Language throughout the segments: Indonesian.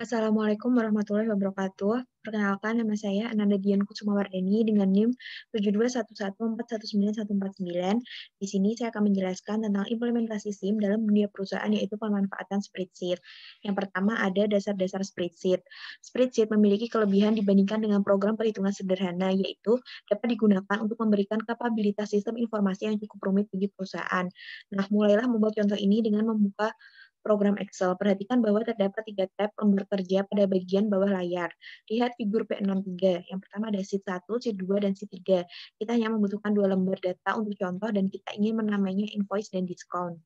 Assalamualaikum warahmatullahi wabarakatuh. Perkenalkan, nama saya Ananda Dian Kusumawardani dengan NIM 7211419149. Di sini saya akan menjelaskan tentang implementasi SIM dalam dunia perusahaan, yaitu pemanfaatan spreadsheet. Yang pertama ada dasar-dasar spreadsheet. Spreadsheet memiliki kelebihan dibandingkan dengan program perhitungan sederhana, yaitu dapat digunakan untuk memberikan kapabilitas sistem informasi yang cukup rumit bagi perusahaan. Nah, mulailah membuat contoh ini dengan membuka program Excel. Perhatikan bahwa terdapat 3 tab lembar kerja pada bagian bawah layar. Lihat figur P63. Yang pertama ada sheet 1, sheet 2, dan sheet 3. Kita hanya membutuhkan 2 lembar data untuk contoh dan kita ingin menamainya invoice dan diskon.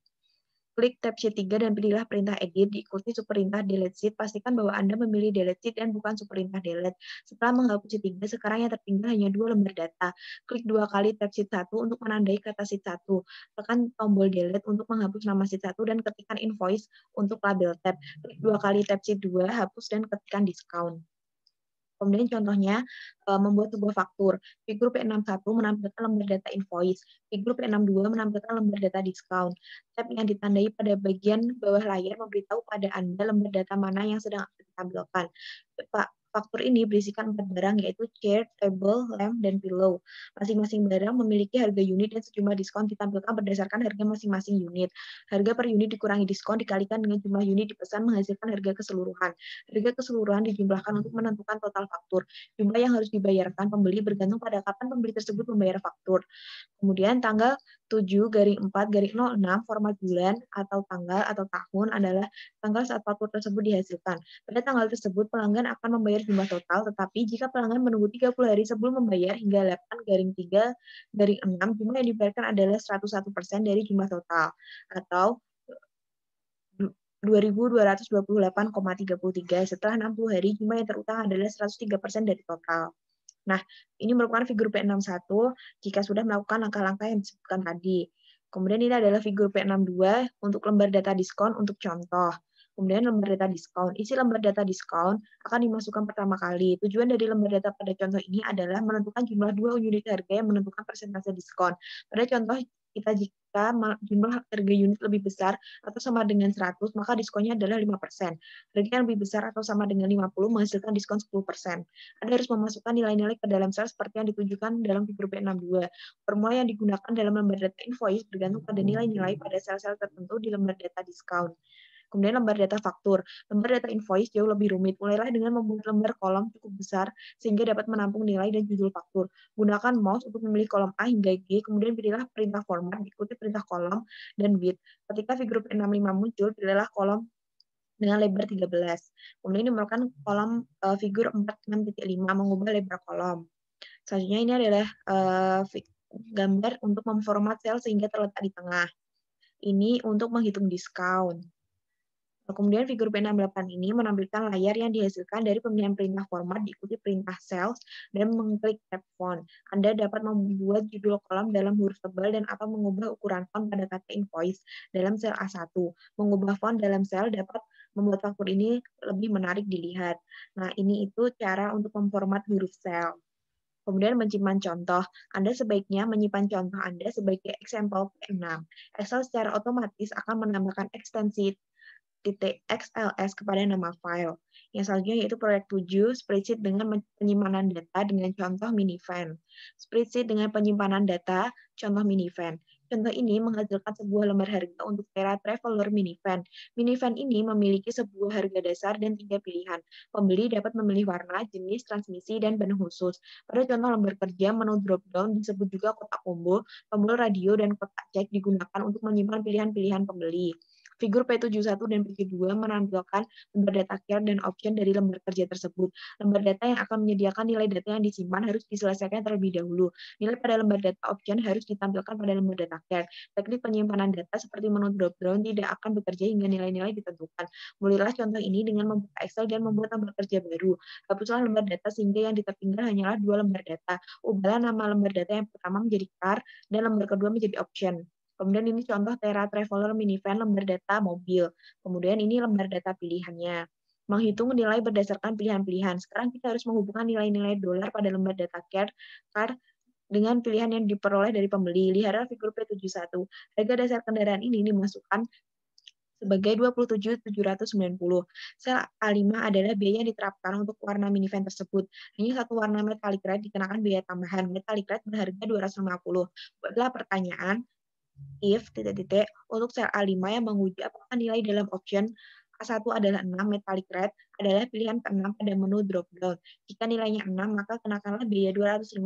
Klik tab sheet 3 dan pilihlah perintah edit, diikuti subperintah delete sheet. Pastikan bahwa Anda memilih delete sheet dan bukan subperintah delete. Setelah menghapus sheet 3, sekarang yang tertinggal hanya 2 lembar data. Klik 2 kali tab sheet 1 untuk menandai kata sheet 1. Tekan tombol delete untuk menghapus nama sheet 1 dan ketikkan invoice untuk label tab. Klik 2 kali tab sheet 2, hapus dan ketikkan diskon. Kemudian contohnya, membuat sebuah faktur. Figur P61 menampilkan lembar data invoice. Figur P62 menampilkan lembar data diskon. Tab yang ditandai pada bagian bawah layar memberitahu pada Anda lembar data mana yang sedang ditampilkan. Faktur ini berisikan 4 barang, yaitu chair, table, lamp, dan pillow. Masing-masing barang memiliki harga unit dan sejumlah diskon ditampilkan berdasarkan harga masing-masing unit. Harga per unit dikurangi diskon dikalikan dengan jumlah unit dipesan menghasilkan harga keseluruhan. Harga keseluruhan dijumlahkan untuk menentukan total faktur. Jumlah yang harus dibayarkan pembeli bergantung pada kapan pembeli tersebut membayar faktur. Kemudian tanggal 7/4/06 format bulan atau tanggal atau tahun adalah tanggal saat faktur tersebut dihasilkan. Pada tanggal tersebut pelanggan akan membayar jumlah total, tetapi jika pelanggan menunggu 30 hari sebelum membayar hingga 8/3/6, jumlah yang dibayarkan adalah 101% dari jumlah total atau 2.228,33. Setelah 60 hari, jumlah yang terutang adalah 103% dari total. Nah, ini merupakan figur P61 jika sudah melakukan langkah-langkah yang disebutkan tadi. Kemudian ini adalah figur P62 untuk lembar data diskon untuk contoh. Kemudian lembar data diskon. Isi lembar data diskon akan dimasukkan pertama kali. Tujuan dari lembar data pada contoh ini adalah menentukan jumlah 2 unit harga yang menentukan persentase diskon. Pada contoh kita jika jumlah harga unit lebih besar atau sama dengan 100, maka diskonnya adalah 5%. Harga yang lebih besar atau sama dengan 50 menghasilkan diskon 10%. Anda harus memasukkan nilai-nilai ke dalam sel seperti yang ditunjukkan dalam figur P62. Formula yang digunakan dalam lembar data invoice bergantung pada nilai-nilai pada sel-sel tertentu di lembar data diskon. Kemudian lembar data faktur. Lembar data invoice jauh lebih rumit. Mulailah dengan membuat lembar kolom cukup besar sehingga dapat menampung nilai dan judul faktur. Gunakan mouse untuk memilih kolom A hingga G, kemudian pilihlah perintah format, diikuti perintah kolom dan width. Ketika figur P65 muncul, pilihlah kolom dengan lebar 13. Kemudian ini merupakan kolom figur 46.5 mengubah lebar kolom. Selanjutnya ini adalah gambar untuk memformat sel sehingga terletak di tengah. Ini untuk menghitung diskon. Kemudian figur P68 ini menampilkan layar yang dihasilkan dari pemilihan perintah format diikuti perintah cells dan mengklik tab font. Anda dapat membuat judul kolom dalam huruf tebal dan atau mengubah ukuran font pada kata invoice dalam sel A1. Mengubah font dalam sel dapat membuat faktur ini lebih menarik dilihat. Nah, ini itu cara untuk memformat huruf sel. Kemudian menyimpan contoh. Anda sebaiknya menyimpan contoh Anda sebagai example P6. Excel secara otomatis akan menambahkan ekstensi .xls kepada nama file. Yang selanjutnya yaitu proyek 7, spreadsheet dengan penyimpanan data dengan contoh minivan. Spreadsheet dengan penyimpanan data, contoh minivan. Contoh ini menghasilkan sebuah lembar harga untuk Tera Traveler minivan. Minivan ini memiliki sebuah harga dasar dan 3 pilihan. Pembeli dapat memilih warna, jenis, transmisi, dan ban khusus. Pada contoh lembar kerja, menu drop-down disebut juga kotak combo, tombol radio, dan kotak cek digunakan untuk menyimpan pilihan-pilihan pembeli. Figur P71 dan P72 menampilkan lembar data care dan option dari lembar kerja tersebut. Lembar data yang akan menyediakan nilai data yang disimpan harus diselesaikan terlebih dahulu. Nilai pada lembar data option harus ditampilkan pada lembar data care. Teknik penyimpanan data seperti menu drop-down tidak akan bekerja hingga nilai-nilai ditentukan. Mulailah contoh ini dengan membuka Excel dan membuat lembar kerja baru. Hapuslah lembar data sehingga yang tertinggal hanyalah 2 lembar data. Ubahlah nama lembar data yang pertama menjadi car dan lembar kedua menjadi option. Kemudian ini contoh Tera Traveler minivan lembar data mobil. Kemudian ini lembar data pilihannya. Menghitung nilai berdasarkan pilihan-pilihan. Sekarang kita harus menghubungkan nilai-nilai dolar pada lembar data car dengan pilihan yang diperoleh dari pembeli. Lihatlah figur P71. Harga dasar kendaraan ini dimasukkan sebagai 27.790. Sel A5 adalah biaya yang diterapkan untuk warna minivan tersebut. Hanya satu warna metallic red dikenakan biaya tambahan. Metallic red berharga 250. Buatlah pertanyaan if titik-titik untuk sel A5 yang menguji apakah nilai dalam option A1 adalah 6, metallic red adalah pilihan ke-6 pada menu drop down. Jika nilainya 6, maka kenakanlah biaya 250.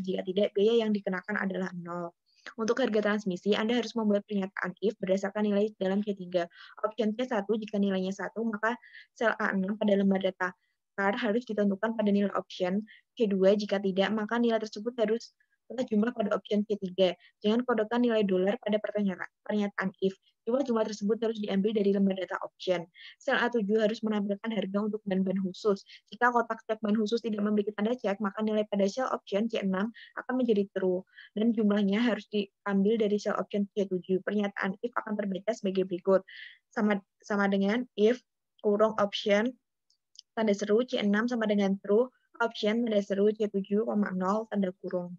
Jika tidak, biaya yang dikenakan adalah 0. Untuk harga transmisi, Anda harus membuat pernyataan if berdasarkan nilai dalam C3. Option C1 jika nilainya 1, maka sel A6 pada lembar data card harus ditentukan pada nilai option. C2 jika tidak, maka nilai tersebut harus jumlah pada option C3. Jangan kodekan nilai dolar pada pernyataan if. Jumlah-jumlah tersebut harus diambil dari lembar data option. Sel A7 harus menampilkan harga untuk ban-ban khusus. Jika kotak cek ban khusus tidak memiliki tanda cek, maka nilai pada sel option C6 akan menjadi true. Dan jumlahnya harus diambil dari sel option C7. Pernyataan if akan terbaca sebagai berikut. Sama dengan if kurung option tanda seru C6 sama dengan true, option tanda seru C7, 0 tanda kurung.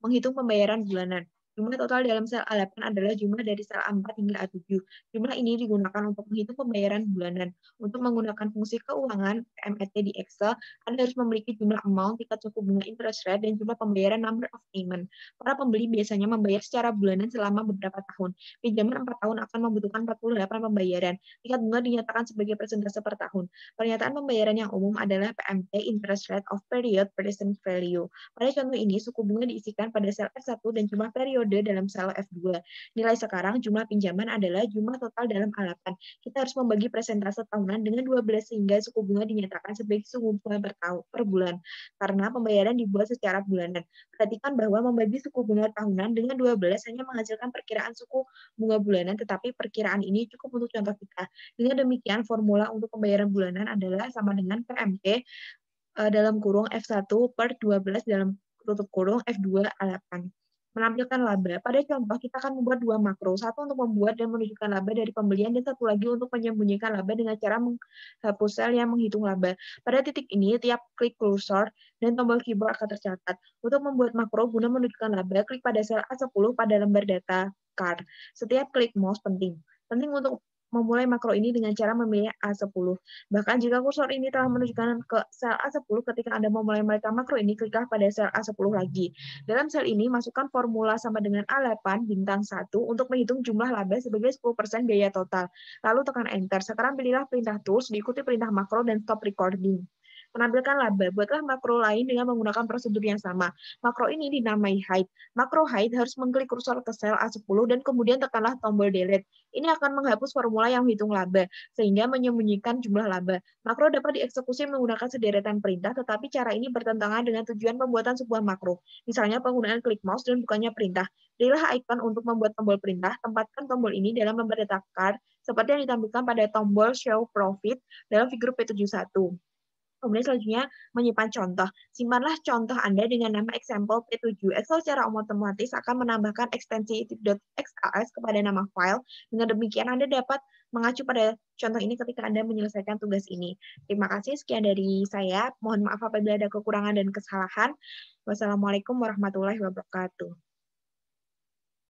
Menghitung pembayaran bulanan. Jumlah total dalam sel A8 adalah jumlah dari sel A4 hingga A7. Jumlah ini digunakan untuk menghitung pembayaran bulanan. Untuk menggunakan fungsi keuangan PMET di Excel, Anda harus memiliki jumlah amount, tingkat suku bunga interest rate, dan jumlah pembayaran number of payment. Para pembeli biasanya membayar secara bulanan selama beberapa tahun. Pinjaman 4 tahun akan membutuhkan 48 pembayaran. Tingkat bunga dinyatakan sebagai persentase per tahun. Pernyataan pembayaran yang umum adalah PMT, interest rate of period present value. Pada contoh ini, suku bunga diisikan pada sel F1 dan jumlah periode dalam sel F2. Nilai sekarang jumlah pinjaman adalah jumlah total dalam A8. Kita harus membagi persentase tahunan dengan 12 sehingga suku bunga dinyatakan sebagai suku bunga per bulan. Karena pembayaran dibuat secara bulanan. Perhatikan bahwa membagi suku bunga tahunan dengan 12 hanya menghasilkan perkiraan suku bunga bulanan, tetapi perkiraan ini cukup untuk contoh kita. Dengan demikian, formula untuk pembayaran bulanan adalah sama dengan PMT dalam kurung F1 per 12 dalam tutup kurung F2 A8. Menampilkan laba. Pada contoh, kita akan membuat dua makro. Satu untuk membuat dan menunjukkan laba dari pembelian, dan satu lagi untuk menyembunyikan laba dengan cara menghapus sel yang menghitung laba. Pada titik ini, tiap klik kursor dan tombol keyboard akan tercatat. Untuk membuat makro guna menunjukkan laba, klik pada sel A10 pada lembar data card. Setiap klik mouse penting. Penting untuk memulai makro ini dengan cara memilih A10. Bahkan jika kursor ini telah menunjukkan ke sel A10, ketika Anda memulai membaca makro ini, kliklah pada sel A10 lagi. Dalam sel ini, masukkan formula sama dengan A8 bintang 1 untuk menghitung jumlah laba sebagai 10% biaya total. Lalu tekan Enter. Sekarang pilihlah perintah tools, diikuti perintah makro dan stop recording. Menampilkan laba, buatlah makro lain dengan menggunakan prosedur yang sama. Makro ini dinamai hide. Makro hide harus mengklik kursor ke sel A10 dan kemudian tekanlah tombol delete. Ini akan menghapus formula yang menghitung laba, sehingga menyembunyikan jumlah laba. Makro dapat dieksekusi menggunakan sederetan perintah, tetapi cara ini bertentangan dengan tujuan pembuatan sebuah makro. Misalnya penggunaan klik mouse dan bukannya perintah. Pilihlah icon untuk membuat tombol perintah, tempatkan tombol ini dalam lembar data card, seperti yang ditampilkan pada tombol show profit dalam figur P71. Kemudian selanjutnya menyimpan contoh. Simpanlah contoh Anda dengan nama example P7. Excel secara otomatis akan menambahkan ekstensi .xls kepada nama file. Dengan demikian Anda dapat mengacu pada contoh ini ketika Anda menyelesaikan tugas ini. Terima kasih, sekian dari saya. Mohon maaf apabila ada kekurangan dan kesalahan. Wassalamualaikum warahmatullahi wabarakatuh.